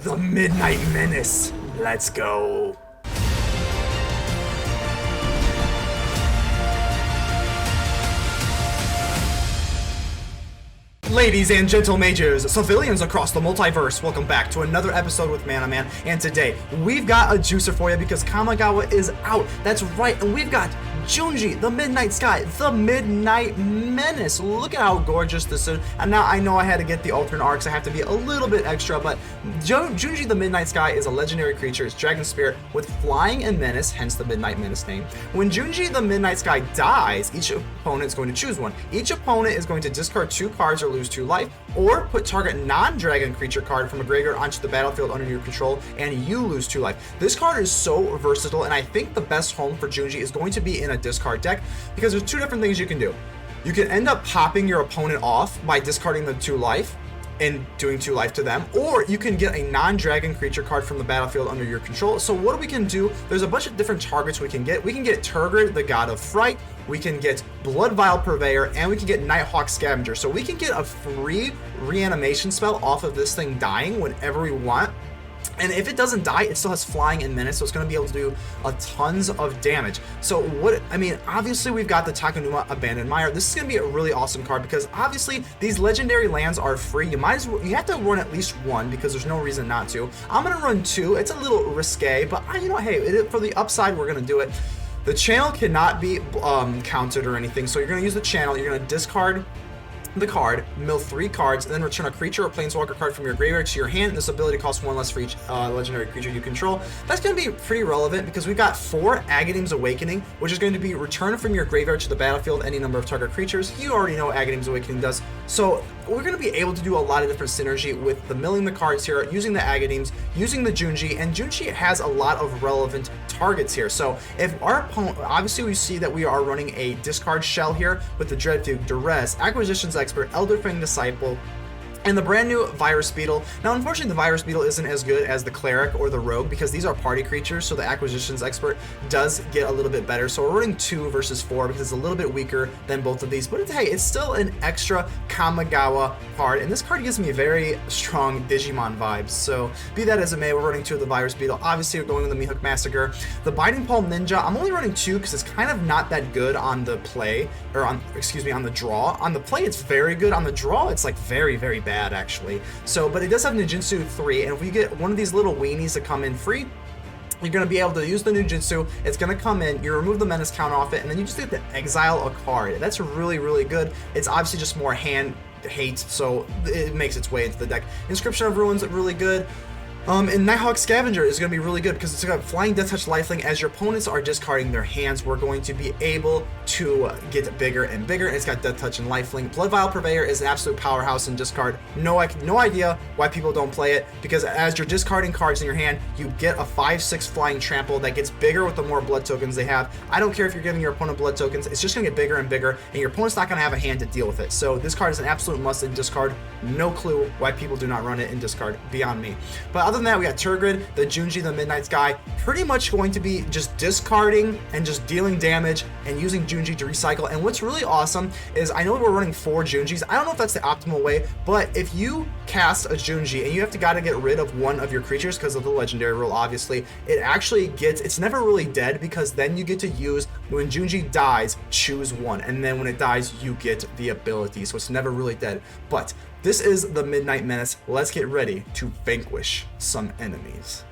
the Midnight Menace. Let's go. Ladies and gentle mages, civilians across the multiverse, welcome back to another episode with ManaMan. And today, we've got a juicer for you because Kamigawa is out. That's right, and we've got Junji, the Midnight Sky, the Midnight Menace. Look at how gorgeous this is. And now I know I had to get the alternate arcs. I have to be a little bit extra, but Junji, the Midnight Sky is a legendary creature. It's Dragon Spirit with flying and menace, hence the Midnight Menace name. When Junji, the Midnight Sky dies, each opponent is going to choose one. Each opponent is going to discard 2 cards or lose 2 life, or put target non-dragon creature card from a graveyard onto the battlefield under your control, and you lose 2 life. This card is so versatile, and I think the best home for Junji is going to be in a discard deck, because there's 2 different things you can do. You can end up popping your opponent off by discarding the 2 life and doing 2 life to them, or you can get a non-dragon creature card from the battlefield under your control. So what we can do, there's a bunch of different targets we can get. We can get Tergrid, the god of Fright, we can get Bloodvial Purveyor, and we can get Nighthawk Scavenger. So we can get a free reanimation spell off of this thing dying whenever we want. And if it doesn't die, it still has flying and menace, so it's going to be able to do a tons of damage. So what, I mean, obviously we've got the Takenuma Abandoned Mire. This is going to be a really awesome card because obviously these legendary lands are free. You might as well, you have to run at least 1 because there's no reason not to. I'm going to run 2. It's a little risque, but you know, hey, for the upside, we're going to do it. The channel cannot be counted or anything, so you're going to use the channel. You're going to discard the card, mill 3 cards, and then return a creature or planeswalker card from your graveyard to your hand. This ability costs 1 less for each legendary creature you control. That's going to be pretty relevant because we've got 4 Agadeem's Awakening, which is going to be returned from your graveyard to the battlefield any number of target creatures. You already know what Agadeem's Awakening does. So we're going to be able to do a lot of different synergy with the milling the cards here, using the Agadeems, using the Junji, and Junji has a lot of relevant targets here. So if our opponent, obviously we see that we are running a discard shell here with the Dread Fugue, Duress, Acquisitions Expert, Elderfang Disciple, and the brand new Virus Beetle. Now, unfortunately, the Virus Beetle isn't as good as the Cleric or the Rogue because these are party creatures, so the Acquisitions Expert does get a little bit better. So we're running 2 versus 4 because it's a little bit weaker than both of these. But hey, it's still an extra Kamigawa card, and this card gives me very strong Digimon vibes. So be that as it may, we're running 2 of the Virus Beetle. Obviously, we're going with the Meathook Massacre. The Biting Paw Ninja, I'm only running 2 because it's kind of not that good on the play, or on the draw. On the play, it's very good. On the draw, it's like very, very bad actually. So, but it does have Ninjutsu 3, and if we get one of these little weenies to come in free, you're going to be able to use the Ninjutsu. It's going to come in, you remove the menace count off it, and then you just get to exile a card. That's really, really good. It's obviously just more hand hate, so it makes its way into the deck. Inscription of Ruin's really good. And Nighthawk Scavenger is going to be really good because it's got Flying Death Touch Lifelink. As your opponents are discarding their hands, we're going to be able to get bigger and bigger. And it's got Death Touch and Lifelink. Bloodvial Purveyor is an absolute powerhouse in discard. No idea why people don't play it, because as you're discarding cards in your hand, you get a 5/6 flying trample that gets bigger with the more blood tokens they have. I don't care if you're giving your opponent blood tokens, it's just going to get bigger and bigger, and your opponent's not going to have a hand to deal with it. So this card is an absolute must in discard. No clue why people do not run it in discard, beyond me. But other than that, we got Tergrid, the Junji, the Midnight Sky, pretty much going to be just discarding and just dealing damage and using Junji to recycle. And what's really awesome is, I know we're running 4 Junjis. I don't know if that's the optimal way, but if you cast a Junji and you have to get rid of one of your creatures because of the legendary rule, obviously, it actually gets, it's never really dead, because then you get to use, when Junji dies, choose 1, and then when it dies, you get the ability, so it's never really dead. But this is the Midnight Menace. Let's get ready to vanquish some enemies.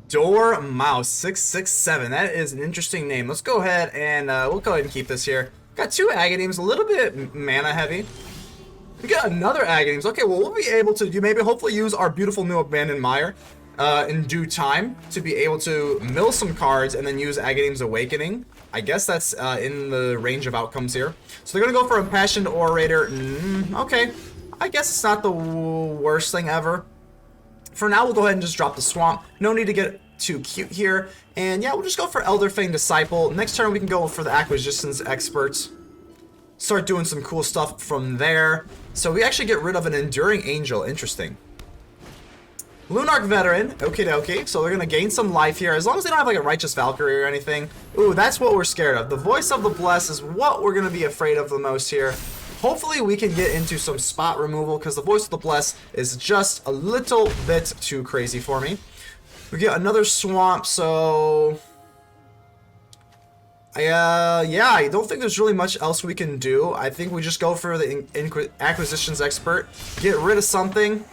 Dormouse 667. That is an interesting name. Let's go ahead and we'll go ahead and keep this here. Got 2 Agadeems, a little bit mana heavy. We got another Agadeems. Okay, well, we'll be able to hopefully use our beautiful new Abandoned Mire in due time to be able to mill some cards and then use Agadeem's Awakening. I guess that's in the range of outcomes here. So they're going to go for Impassioned Orator. Okay, I guess it's not the worst thing ever. For now, we'll go ahead and just drop the Swamp. No need to get too cute here. And yeah, we'll just go for Elderfang Disciple. Next turn, we can go for the Acquisitions Experts. Start doing some cool stuff from there. So we actually get rid of an Enduring Angel. Interesting. Lunarch Veteran, okie dokie, so they're gonna gain some life here, as long as they don't have like a Righteous Valkyrie or anything. Ooh, that's what we're scared of. The Voice of the Blessed is what we're gonna be afraid of the most here. hopefully we can get into some spot removal because the Voice of the Blessed is just a little bit too crazy for me. We get another swamp, so yeah, I don't think there's really much else we can do. I think we just go for the Acquisitions Expert, get rid of something.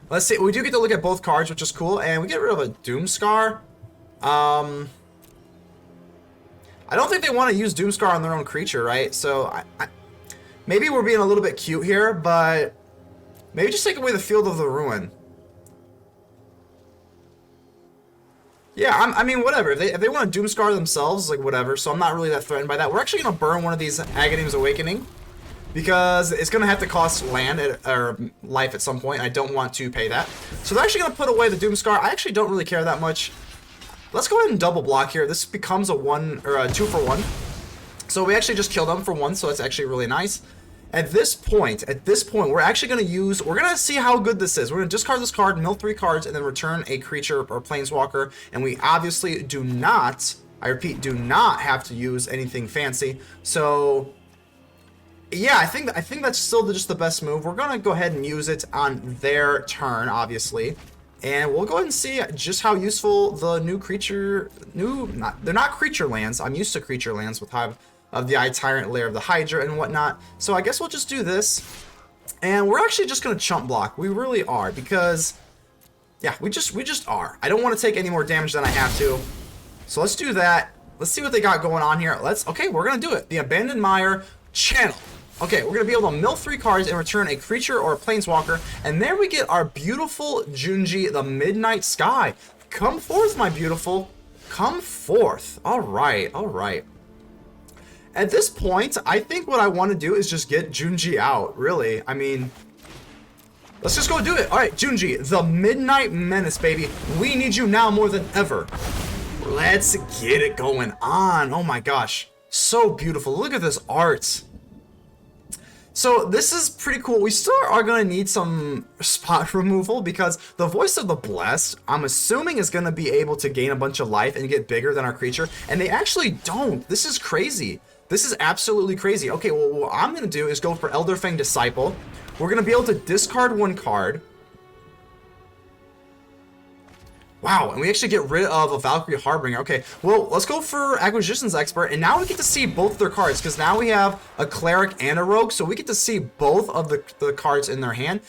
Let's see, we do get to look at both cards, which is cool, and we get rid of a Doomscar. I don't think they want to use Doomscar on their own creature, right? So maybe we're being a little bit cute here, but maybe just take away the Field of the Ruin. Yeah, I mean, whatever. If they want to Doomscar themselves, like, whatever. So I'm not really that threatened by that. We're actually going to burn one of these Agadeem's Awakening, because it's going to have to cost land or life at some point. I don't want to pay that. So they're actually going to put away the Doomscar. I actually don't really care that much. Let's go ahead and double block here. This becomes a 2 for 1. So we actually just killed them for 1, so that's actually really nice. At this point, we're actually going to see how good this is. We're going to discard this card, mill 3 cards, and then return a creature or planeswalker. And we obviously do not, I repeat, do not have to use anything fancy. So yeah, I think that's still just the best move. We're going to go ahead and use it on their turn, obviously. And we'll go ahead and see just how useful the new creature, they're not creature lands. I'm used to creature lands with Hive of the Eye Tyrant, Lair of the Hydra, and whatnot. So I guess we'll just do this. And we're actually just going to chump block. We really are, because, yeah, we just are. I don't want to take any more damage than I have to. So let's do that. Let's see what they got going on here. Okay, we're going to do it. The Abandoned Mire, channel. Okay, we're going to be able to mill 3 cards and return a creature or a planeswalker. And there we get our beautiful Junji, the Midnight Sky. Come forth, my beautiful. Come forth. All right, all right. At this point, I think what I want to do is just get Junji out, really. I mean, let's just go do it. All right, Junji, the Midnight Menace, baby. We need you now more than ever. Let's get it going on. Oh my gosh, so beautiful. Look at this art. So this is pretty cool. We still are going to need some spot removal because the Voice of the Blessed, I'm assuming, is going to be able to gain a bunch of life and get bigger than our creature. And they actually don't. This is crazy. This is absolutely crazy. Okay, well, what I'm going to do is go for Elderfang Disciple. We're going to be able to discard 1 card. Wow, and we actually get rid of a Valkyrie Harbinger. Okay, well, let's go for Acquisitions Expert, and now we get to see both their cards, because now we have a Cleric and a Rogue, so we get to see both of the cards in their hand.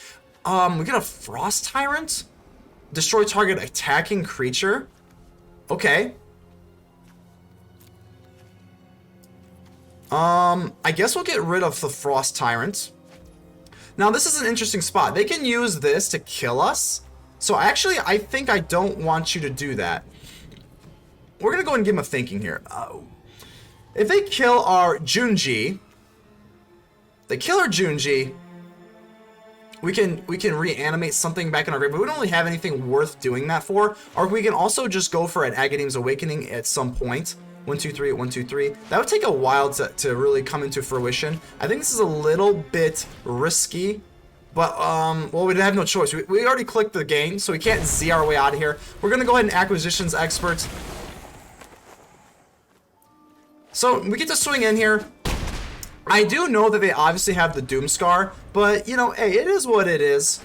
We get a Frost Tyrant. Destroy target attacking creature. Okay. I guess we'll get rid of the Frost Tyrant. Now, this is an interesting spot. They can use this to kill us. So actually, I think I don't want you to do that. We're going to go ahead and give them a thinking here. If they kill our Junji, we can reanimate something back in our grave, but we don't really have anything worth doing that for. Or we can also just go for an Agadeem's Awakening at some point. 1, 2, 3, 1, 2, 3. That would take a while to really come into fruition. I think this is a little bit risky. But, well, we have no choice. We already clicked the game, so we can't Z our way out of here. We're going to go ahead and Acquisitions Expert. So, we get to swing in here. I do know that they obviously have the Doomscar, but, you know, hey, it is what it is.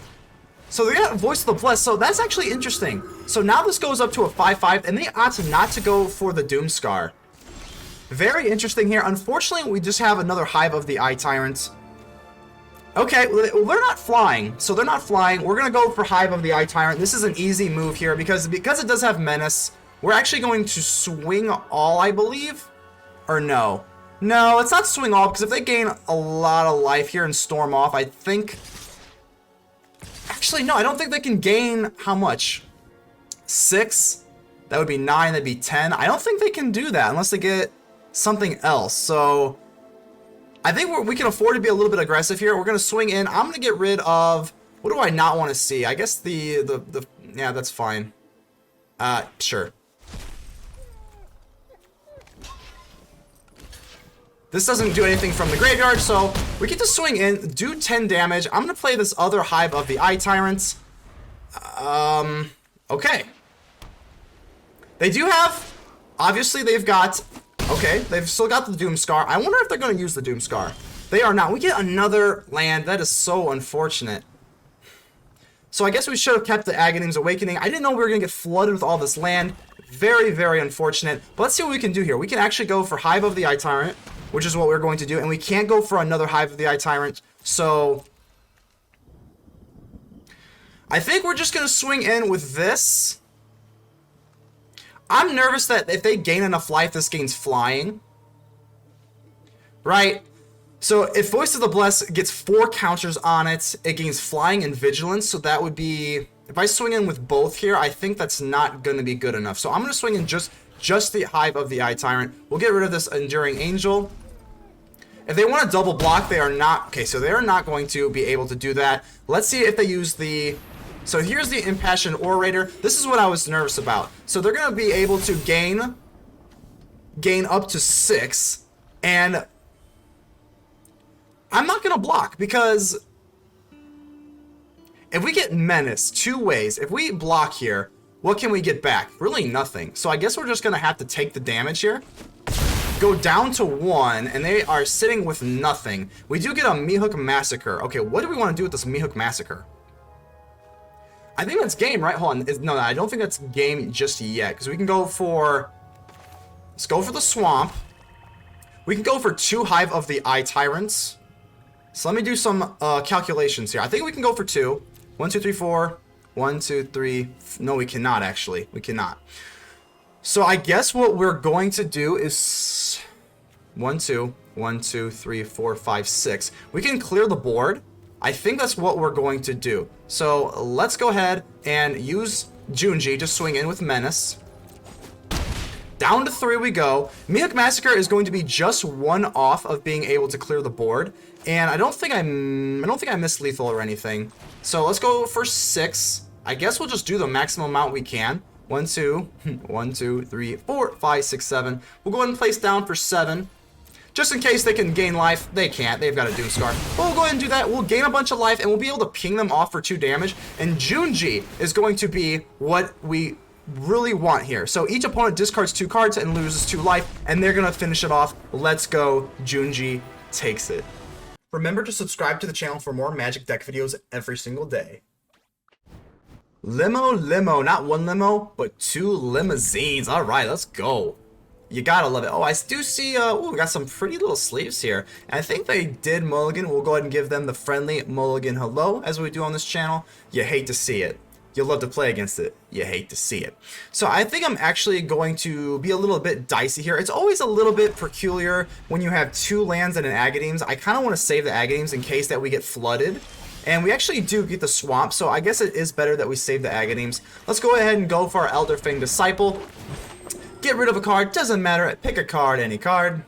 So, they got Voice of the Blessed, so that's actually interesting. So, now this goes up to a 5/5, and they ought not to go for the Doomscar. Very interesting here. Unfortunately, we just have another Hive of the Eye Tyrant. Okay, well, they're not flying, so they're not flying. We're going to go for Hive of the Eye Tyrant. This is an easy move here because it does have Menace. We're actually going to swing all, I believe. Or no. No, let's not swing all, because if they gain a lot of life here and storm off, I think... Actually, no, I don't think they can gain... How much? 6? That would be 9, that'd be 10. I don't think they can do that unless they get something else, so... I think we can afford to be a little bit aggressive here. We're going to swing in. I'm going to get rid of... What do I not want to see? I guess the yeah, that's fine. Sure. This doesn't do anything from the graveyard, so we get to swing in, do 10 damage. I'm going to play this other Hive of the Eye Tyrants. Okay. They do have... Obviously, they've got... Okay, they've still got the Doomscar. I wonder if they're going to use the Doomscar. They are not. We get another land. That is so unfortunate. So I guess we should have kept the Agadeem's Awakening. I didn't know we were going to get flooded with all this land. Very, very unfortunate. But let's see what we can do here. We can actually go for Hive of the Eye Tyrant, which is what we're going to do. And we can't go for another Hive of the Eye Tyrant. So I think we're just going to swing in with this. I'm nervous that if they gain enough life, this gains flying. Right? So if Voice of the Blessed gets 4 counters on it, it gains flying and vigilance. So that would be, if I swing in with both here, I think that's not going to be good enough. So I'm going to swing in just the Hive of the Eye Tyrant. We'll get rid of this Enduring Angel. If they want to double block, they are not, okay, so they are not going to be able to do that. Let's see if they use the, so here's the Impassioned Orator. This is what I was nervous about. So they're going to be able to gain up to 6, and I'm not going to block, because if we get Menace 2 ways, if we block here, what can we get back? Really nothing. So I guess we're just going to have to take the damage here. Go down to 1, and they are sitting with nothing. We do get a Meathook Massacre. Okay, what do we want to do with this Meathook Massacre? I think that's game, right? Hold on. No, I don't think that's game just yet, because we can go for, let's go for the Swamp. We can go for 2 Hive of the Eye Tyrants. So let me do some calculations here. I think we can go for 2. 1, 2, 3, 4. 1, 2, 3. No, we cannot, actually. We cannot. So I guess what we're going to do is 1, 2, 1, 2, 3, 4, 5, 6. We can clear the board. I think that's what we're going to do. So let's go ahead and use Junji to swing in with Menace. Down to 3 we go. Meathook Massacre is going to be just 1 off of being able to clear the board. And I don't think I missed lethal or anything. So let's go for 6. I guess we'll just do the maximum amount we can. 1, 2, 1, 2, 3, 4, 5, 6, 7. We'll go ahead and place down for 7. Just in case they can gain life. They can't. They've got a Doom Scar. But we'll go ahead and do that. We'll gain a bunch of life, and we'll be able to ping them off for 2 damage. And Junji is going to be what we really want here. So each opponent discards 2 cards and loses 2 life, and they're going to finish it off. Let's go. Junji takes it. Remember to subscribe to the channel for more Magic deck videos every single day. Limo, not 1 limo, but 2 limousines. All right, let's go. You gotta love it. Oh, I do see, we got some pretty little sleeves here. And I think they did mulligan. We'll go ahead and give them the friendly mulligan hello, as we do on this channel. You hate to see it. You love to play against it. You hate to see it. So I think I'm actually going to be a little bit dicey here. It's always a little bit peculiar when you have 2 lands and an Agadeem's. I kind of want to save the Agadeem's in case that we get flooded. And we actually do get the Swamp, so I guess it is better that we save the Agadeem's. Let's go ahead and go for our Elderfang Disciple. Get rid of a card, doesn't matter. Pick a card, any card.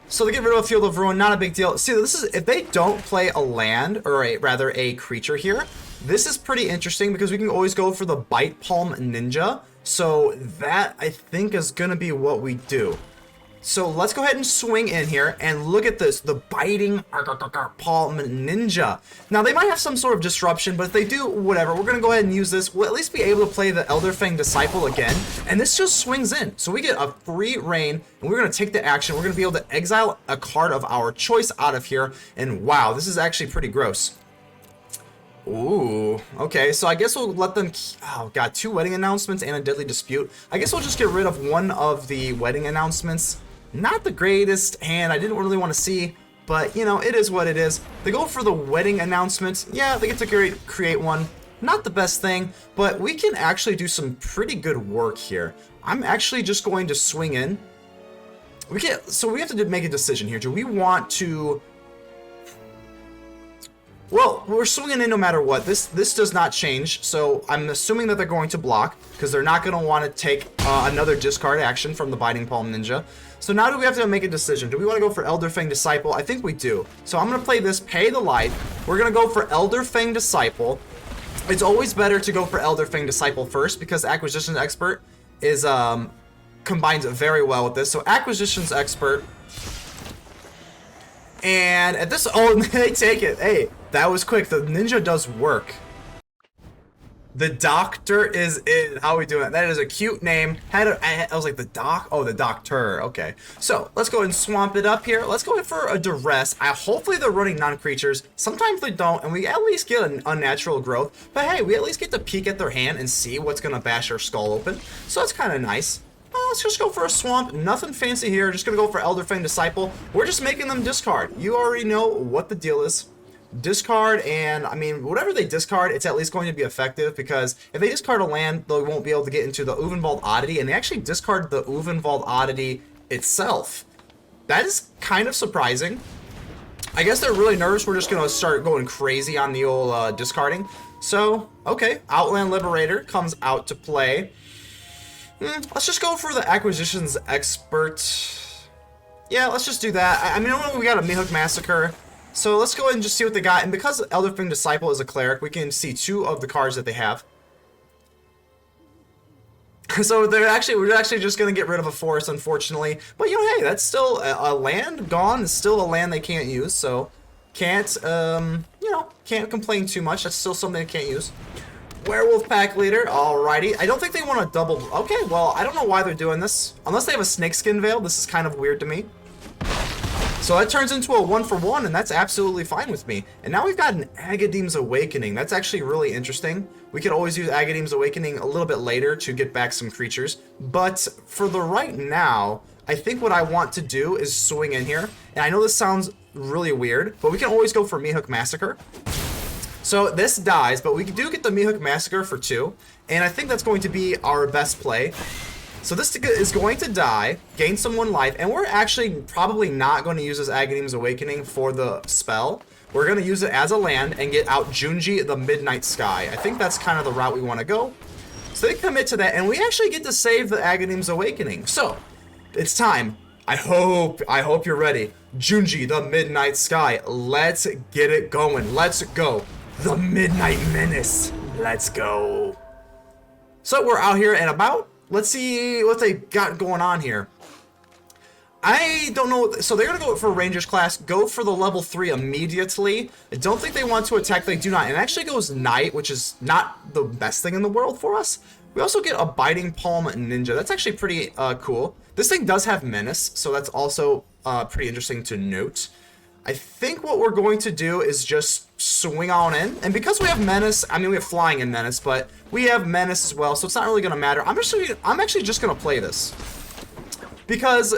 So to get rid of a Field of Ruin, not a big deal. See, this is, if they don't play a land, or rather a creature here, this is pretty interesting because we can always go for the Bite Palm Ninja. So that, I think, is going to be what we do. So let's go ahead and swing in here and look at this, the Biting Palm Ninja. Now they might have some sort of disruption, but if they do, whatever, we're gonna go ahead and use this. We'll at least be able to play the Elderfang Disciple again, and this just swings in. So we get a free reign, and we're gonna take the action. We're gonna be able to exile a card of our choice out of here, and wow, this is actually pretty gross. Ooh, okay, so I guess we'll let them, oh god, 2 wedding announcements and a Deadly Dispute. I guess we'll just get rid of 1 of the wedding announcements. Not the greatest hand, I didn't really want to see, but you know, it is what it is. They go for the wedding announcement. Yeah, they get to create 1. Not the best thing, but we can actually do some pretty good work here. I'm actually just going to swing in. So we have to make a decision here. Do we want to... Well, we're swinging in no matter what. This does not change, so I'm assuming that they're going to block, because they're not going to want to take another discard action from the Biting Palm Ninja. So now do we have to make a decision? Do we want to go for Elderfang Disciple? I think we do. So I'm going to play this, pay the life. We're going to go for Elderfang Disciple. It's always better to go for Elderfang Disciple first, because Acquisitions Expert is combines very well with this. So Acquisitions Expert. And at this, oh, they take it. Hey, that was quick. The ninja does work. The doctor is in. How are we doing? That is a cute name. I was like, the doc? Oh, the doctor. Okay. So, let's go ahead and swamp it up here. Let's go in for a Duress. Hopefully they're running non-creatures. Sometimes they don't, and we at least get an unnatural growth. But hey, we at least get to peek at their hand and see what's going to bash our skull open. So that's kind of nice. Let's just go for a swamp. Nothing fancy here. Just going to go for Elderfang Disciple. We're just making them discard. You already know what the deal is. Discard, and I mean, whatever they discard, it's at least going to be effective, because if they discard a land, they won't be able to get into the Uvenwald Oddity, and they actually discard the Uvenwald Oddity itself. That is kind of surprising. I guess they're really nervous we're just going to start going crazy on the old discarding. So, okay, Outland Liberator comes out to play. Let's just go for the Acquisitions Expert. Yeah, let's just do that. I mean, we got a Meathook Massacre. So let's go ahead and just see what they got. And because Elderfang Disciple is a cleric, we can see 2 of the cards that they have. So we're actually just going to get rid of a forest, unfortunately. But, you know, hey, that's still a land gone. It's still a land they can't use. So can't, can't complain too much. That's still something they can't use. Werewolf Pack Leader, alrighty. I don't think they want to double. Okay, well, I don't know why they're doing this. Unless they have a Snakeskin Veil, this is kind of weird to me. So that turns into a 1-for-1, and that's absolutely fine with me. And now we've got an Agadeem's Awakening. That's actually really interesting. We could always use Agadeem's Awakening a little bit later to get back some creatures. But for the right now, I think what I want to do is swing in here. And I know this sounds really weird, but we can always go for Meathook Massacre. So this dies, but we do get the Meathook Massacre for 2. And I think that's going to be our best play. So this is going to die, gain some 1 life, and we're actually probably not going to use this Agadeem's Awakening for the spell. We're going to use it as a land and get out Junji the Midnight Sky. I think that's kind of the route we want to go. So they commit to that, and we actually get to save the Agadeem's Awakening. So, it's time. I hope you're ready. Junji the Midnight Sky. Let's get it going. Let's go. The Midnight Menace. Let's go. So we're out here and about. Let's see what they got going on here. I don't know. So they're going to go for Rangers class. Go for the level 3 immediately. I don't think they want to attack. They do not. And it actually goes Knight, which is not the best thing in the world for us. We also get a Biting Palm Ninja. That's actually pretty cool. This thing does have Menace, so that's also pretty interesting to note. I think what we're going to do is just swing on in. And because we have Menace, I mean, we have Flying and Menace, but we have Menace as well, so it's not really going to matter. I'm actually just going to play this. Because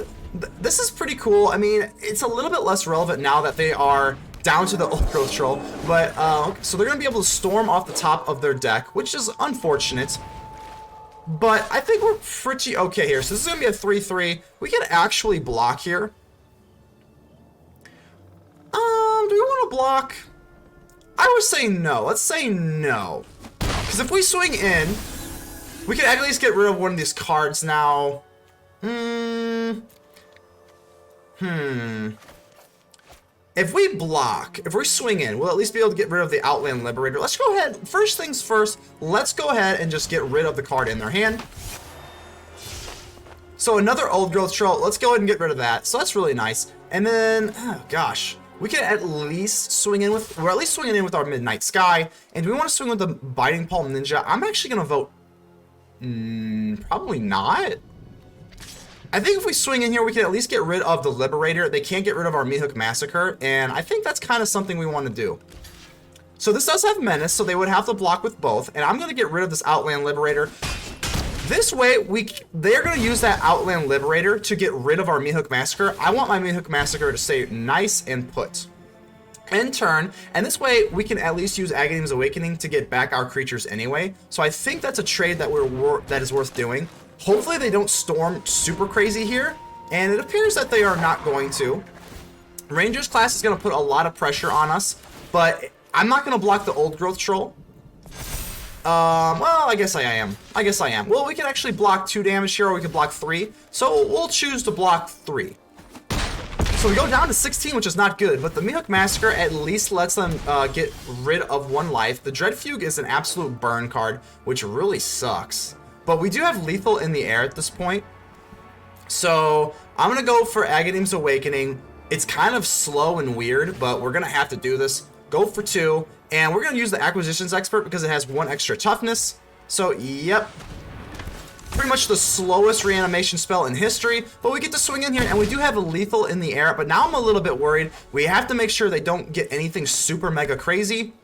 this is pretty cool. I mean, it's a little bit less relevant now that they are down to the Old Growth Troll. But, so they're going to be able to storm off the top of their deck, which is unfortunate. But I think we're pretty okay here. So this is going to be a 3-3. We can actually block here. Do we want to block? I would say no. Let's say no. Because if we swing in, we can at least get rid of one of these cards now. If we block, if we swing in, we'll at least be able to get rid of the Outland Liberator. Let's go ahead. First things first, let's go ahead and just get rid of the card in their hand. So another Old Growth Troll. Let's go ahead and get rid of that. So that's really nice. And then, oh gosh, we can at least swing in with, we're at least swinging in with our Midnight Sky. And do we want to swing with the Biting Palm Ninja? I'm actually going to vote, probably not. I think if we swing in here, we can at least get rid of the Liberator. They can't get rid of our Meathook Massacre, and I think that's kind of something we want to do. So this does have Menace, so they would have to block with both, and I'm going to get rid of this Outland Liberator. This way, they're going to use that Outland Liberator to get rid of our Meathook Massacre. I want my Meathook Massacre to stay nice and put. End turn, and this way we can at least use Agadeem's Awakening to get back our creatures anyway. So I think that's a trade that that is worth doing. Hopefully they don't storm super crazy here, and it appears that they are not going to. Rangers class is going to put a lot of pressure on us, but I'm not going to block the Old Growth Troll. Well, I guess I am. Well, we can actually block 2 damage here, or we can block 3. So we'll choose to block 3. So we go down to 16, which is not good, but the Meathook Massacre at least lets them get rid of 1 life. The Dread Fugue is an absolute burn card, which really sucks. But we do have lethal in the air at this point. So I'm going to go for Agadeem's Awakening. It's kind of slow and weird, but we're going to have to do this. Go for 2. And we're going to use the Acquisitions Expert because it has 1 extra toughness. So, yep. Pretty much the slowest reanimation spell in history, but we get to swing in here, and we do have a lethal in the air, but now I'm a little bit worried. We have to make sure they don't get anything super mega crazy.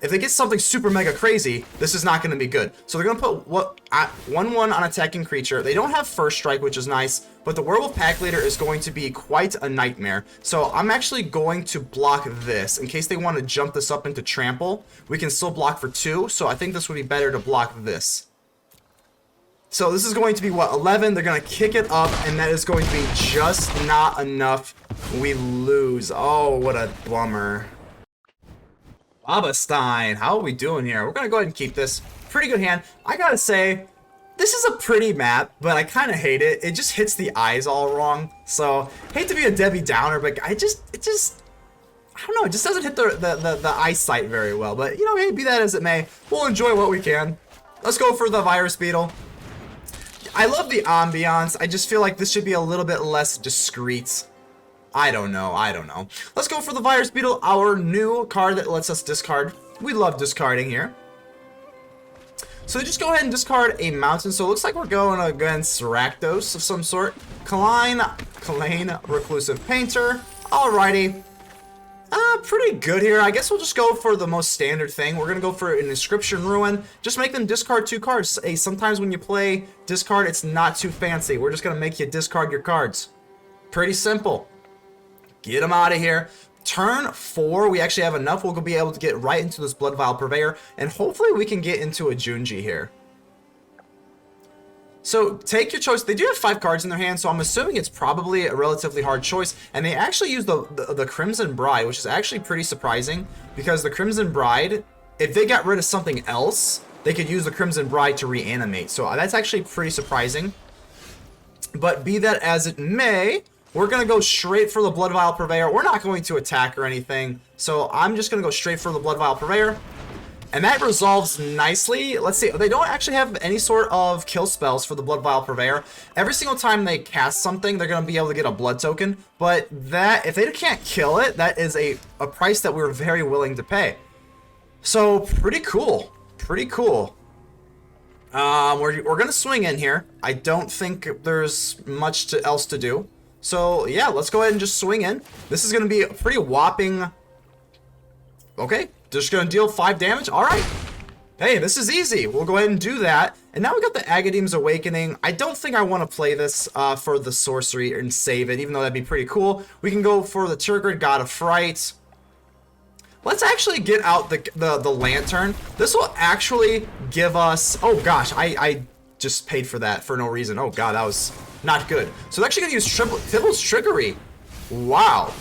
If they get something super mega crazy, this is not going to be good. So they're going to put 1/1 on attacking creature. They don't have first strike, which is nice, but the Werewolf Pack Leader is going to be quite a nightmare. So I'm actually going to block this in case they want to jump this up into trample. We can still block for 2, so I think this would be better to block this. So this is going to be, what, 11? They're going to kick it up, and that is going to be just not enough. We lose. Oh, what a bummer. Babestein, how are we doing here? We're going to go ahead and keep this. Pretty good hand. I got to say, this is a pretty map, but I kind of hate it. It just hits the eyes all wrong. So, hate to be a Debbie Downer, but I don't know, it just doesn't hit the eyesight very well. But, you know, hey, be that as it may, we'll enjoy what we can. Let's go for the Virus Beetle. I love the ambiance. I just feel like this should be a little bit less discreet. I don't know. Let's go for the Virus Beetle, our new card that lets us discard. We love discarding here. So just go ahead and discard a mountain. So it looks like we're going against Rakdos of some sort. Kaline, Reclusive Painter. Alrighty. Pretty good here. I guess we'll just go for the most standard thing. We're going to go for an Inscription Ruin. Just make them discard 2 cards. Hey, sometimes when you play discard, it's not too fancy. We're just going to make you discard your cards. Pretty simple. Get them out of here. Turn 4, we actually have enough. We'll be able to get right into this Bloodvial Purveyor, and hopefully we can get into a Junji here. So take your choice. They do have 5 cards in their hand, so I'm assuming it's probably a relatively hard choice. And they actually use the Crimson Bride, which is actually pretty surprising, because the Crimson Bride, if they got rid of something else, they could use the Crimson Bride to reanimate. So that's actually pretty surprising. But be that as it may, we're going to go straight for the Bloodvial Purveyor. We're not going to attack or anything, so I'm just going to go straight for the Bloodvial Purveyor. And that resolves nicely. Let's see, they don't actually have any sort of kill spells for the Bloodvial Purveyor. Every single time they cast something, they're going to be able to get a blood token. But that, if they can't kill it, that is a price that we're very willing to pay. So, pretty cool. Pretty cool. We're going to swing in here. I don't think there's much else to do. So, yeah, let's go ahead and just swing in. This is going to be a pretty whopping... Okay, just going to deal 5 damage. All right. Hey, this is easy. We'll go ahead and do that. And now we got the Agadeem's Awakening. I don't think I want to play this for the sorcery and save it, even though that'd be pretty cool. We can go for the Tergrid, God of Fright. Let's actually get out the Lantern. This will actually give us... Oh, gosh, I just paid for that for no reason. Oh, God, that was... not good. So they're actually going to use Tibble's Trickery. Wow.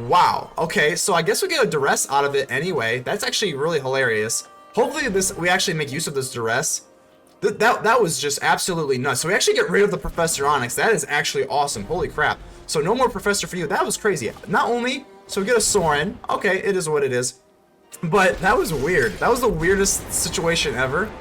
Wow. Okay, so I guess we get a Duress out of it anyway. That's actually really hilarious. Hopefully we actually make use of this Duress. That was just absolutely nuts. So we actually get rid of the Professor Onyx. That is actually awesome. Holy crap. So no more Professor for you. That was crazy. Not only, so we get a Sorin. Okay, it is what it is. But that was weird. That was the weirdest situation ever.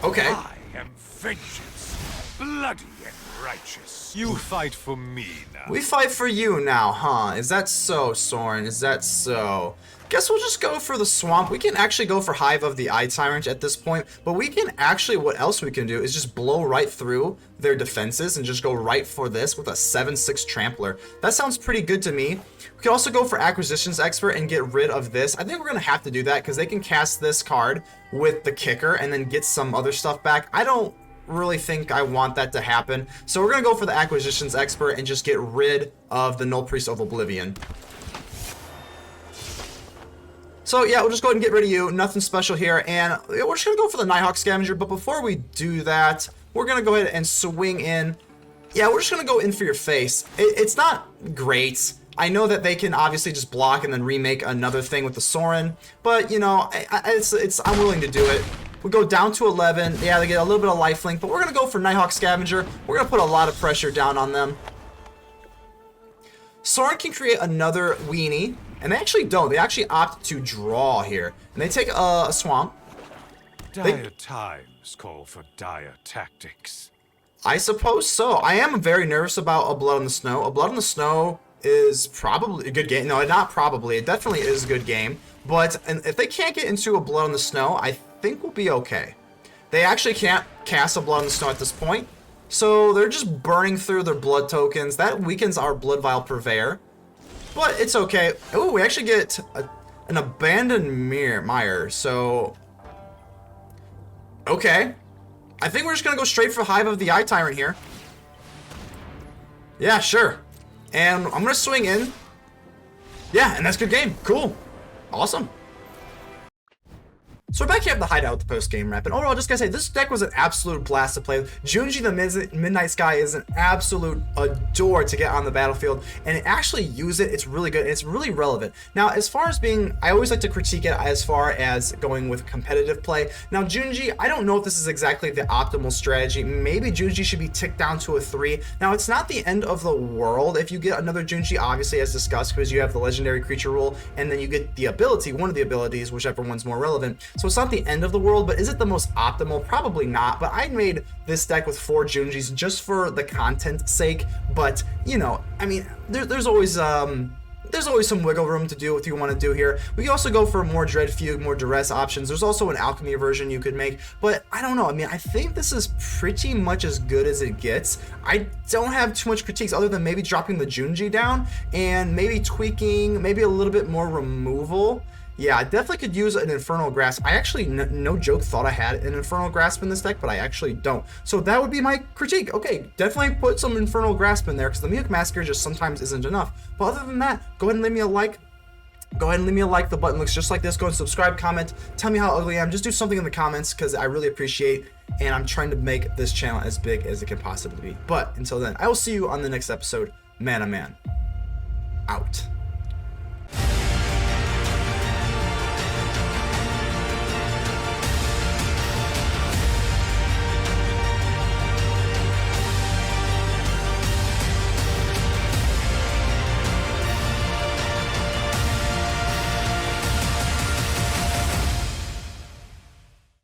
Okay. I am vengeance, bloody and righteous. You fight for me now. We fight for you now, huh? Is that so, Sorin? Is that so? Guess we'll just go for the Swamp. We can actually go for Hive of the Eye Tyrant at this point, but we can actually, what else we can do is just blow right through their defenses and just go right for this with a 7/6 Trampler. That sounds pretty good to me. We can also go for Acquisitions Expert and get rid of this. I think we're going to have to do that because they can cast this card with the Kicker and then get some other stuff back. I don't really think I want that to happen. So we're going to go for the Acquisitions Expert and just get rid of the Null Priest of Oblivion. So yeah, we'll just go ahead and get rid of you. Nothing special here. And we're just going to go for the Nighthawk Scavenger. But before we do that, we're going to go ahead and swing in. Yeah, we're just going to go in for your face. It's not great. I know that they can obviously just block and then remake another thing with the Sorin. But, you know, I'm willing to do it. We go down to 11. Yeah, they get a little bit of lifelink, but we're going to go for Nighthawk Scavenger. We're going to put a lot of pressure down on them. Sorin can create another weenie, and they actually don't. They actually opt to draw here. And they take a swamp. Dire times call for dire tactics. I suppose so. I am very nervous about a Blood on the Snow. A Blood on the Snow is probably a good game. No, not probably. It definitely is a good game. But if they can't get into a Blood on the Snow, I think we'll be okay. They actually can't cast a Blood on the Snow at this point. So they're just burning through their blood tokens. That weakens our Bloodvial Purveyor. But it's okay. Oh, we actually get an abandoned Mire. So, okay. I think we're just going to go straight for Hive of the Eye Tyrant here. Yeah, sure. And I'm going to swing in. Yeah, and that's a good game. Cool. Awesome. So we're back here at the Hideout with the post-game wrap, and overall, just gotta say, this deck was an absolute blast to play with. Junji the Midnight Sky is an absolute adore to get on the battlefield, and actually use it, it's really good, and it's really relevant. Now, as far as being, I always like to critique it as far as going with competitive play. Now, Junji, I don't know if this is exactly the optimal strategy. Maybe Junji should be ticked down to a 3. Now, it's not the end of the world if you get another Junji, obviously, as discussed, because you have the legendary creature rule, and then you get the ability, one of the abilities, whichever one's more relevant. So it's not the end of the world, but is it the most optimal? Probably not. But I made this deck with 4 Junjis just for the content's sake. But you know, I mean, there's always some wiggle room to do what you want to do here. We can also go for more Dread Fugue, more Duress options. There's also an Alchemy version you could make, but I don't know. I mean, I think this is pretty much as good as it gets. I don't have too much critiques other than maybe dropping the Junji down and maybe tweaking, maybe a little bit more removal. Yeah, I definitely could use an Infernal Grasp. I actually, no joke, thought I had an Infernal Grasp in this deck, but I actually don't. So that would be my critique. Okay, definitely put some Infernal Grasp in there, because the Meathook Massacre just sometimes isn't enough. But other than that, go ahead and leave me a like. Go ahead and leave me a like. The button looks just like this. Go and subscribe, comment, tell me how ugly I am. Just do something in the comments, because I really appreciate, and I'm trying to make this channel as big as it can possibly be. But until then, I will see you on the next episode. ManaMan, out.